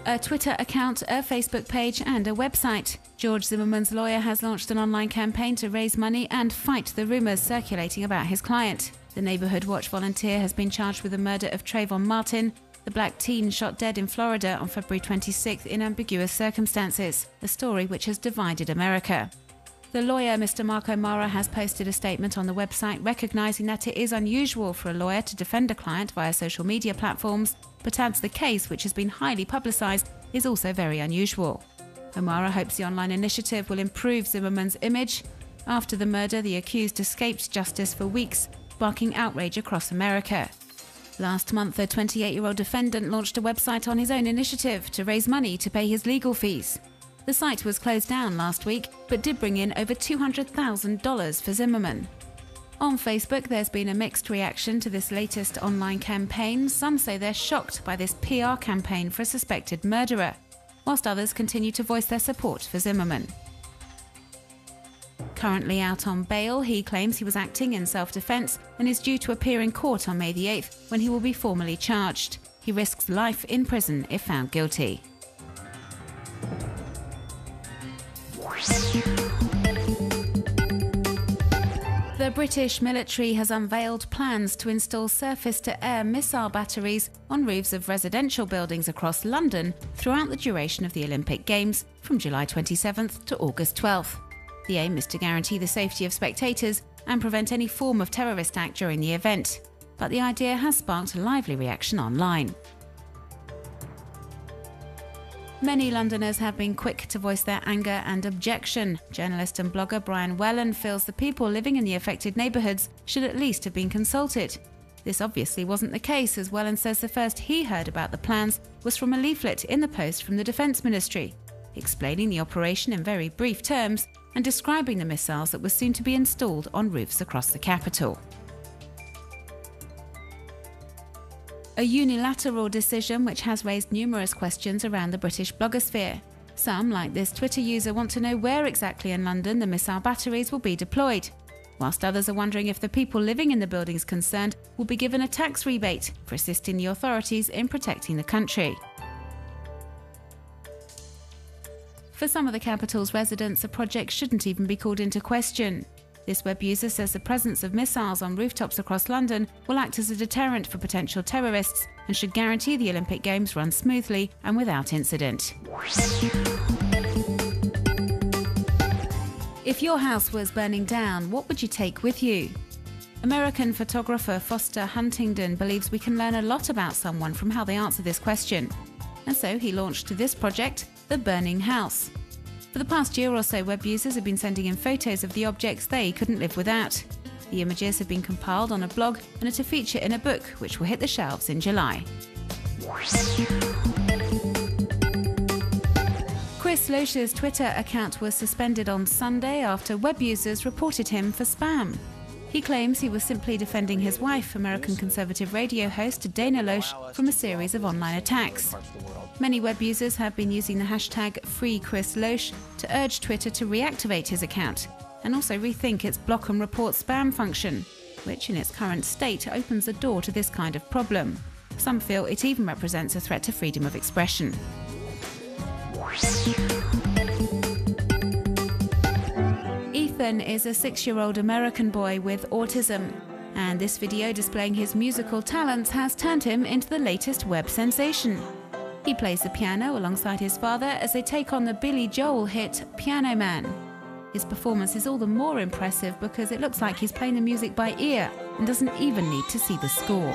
a Twitter account, a Facebook page and a website. George Zimmerman's lawyer has launched an online campaign to raise money and fight the rumours circulating about his client. The Neighborhood Watch volunteer has been charged with the murder of Trayvon Martin, the black teen shot dead in Florida on February 26th in ambiguous circumstances, a story which has divided America. The lawyer, Mr. Mark O'Mara, has posted a statement on the website recognising that it is unusual for a lawyer to defend a client via social media platforms, but adds the case, which has been highly publicised, is also very unusual. O'Mara hopes the online initiative will improve Zimmerman's image. After the murder, the accused escaped justice for weeks, sparking outrage across America. Last month, a 28-year-old defendant launched a website on his own initiative to raise money to pay his legal fees. The site was closed down last week, but did bring in over $200,000 for Zimmerman. On Facebook, there's been a mixed reaction to this latest online campaign. Some say they're shocked by this PR campaign for a suspected murderer, whilst others continue to voice their support for Zimmerman. Currently out on bail, he claims he was acting in self-defense and is due to appear in court on May the 8th, when he will be formally charged. He risks life in prison if found guilty. The British military has unveiled plans to install surface-to-air missile batteries on roofs of residential buildings across London throughout the duration of the Olympic Games from July 27th to August 12th. The aim is to guarantee the safety of spectators and prevent any form of terrorist act during the event. But the idea has sparked a lively reaction online. Many Londoners have been quick to voice their anger and objection. Journalist and blogger Brian Wellen feels the people living in the affected neighbourhoods should at least have been consulted. This obviously wasn't the case, as Wellen says the first he heard about the plans was from a leaflet in the post from the Defence Ministry, explaining the operation in very brief terms and describing the missiles that were soon to be installed on roofs across the capital. A unilateral decision which has raised numerous questions around the British blogosphere. Some, like this Twitter user, want to know where exactly in London the missile batteries will be deployed, whilst others are wondering if the people living in the buildings concerned will be given a tax rebate for assisting the authorities in protecting the country. For some of the capital's residents, the project shouldn't even be called into question. This web user says the presence of missiles on rooftops across London will act as a deterrent for potential terrorists and should guarantee the Olympic Games run smoothly and without incident. If your house was burning down, what would you take with you? American photographer Foster Huntington believes we can learn a lot about someone from how they answer this question. And so he launched this project, The Burning House. For the past year or so, web users have been sending in photos of the objects they couldn't live without. The images have been compiled on a blog and are to feature in a book, which will hit the shelves in July. Chris Loesh's Twitter account was suspended on Sunday after web users reported him for spam. He claims he was simply defending his wife, American conservative radio host Dana Loesch, from a series of online attacks. Many web users have been using the hashtag #FreeChrisLoesch to urge Twitter to reactivate his account and also rethink its block and report spam function, which in its current state opens the door to this kind of problem. Some feel it even represents a threat to freedom of expression. Ethan is a 6-year-old American boy with autism, and this video displaying his musical talents has turned him into the latest web sensation. He plays the piano alongside his father as they take on the Billy Joel hit Piano Man. His performance is all the more impressive because it looks like he's playing the music by ear and doesn't even need to see the score.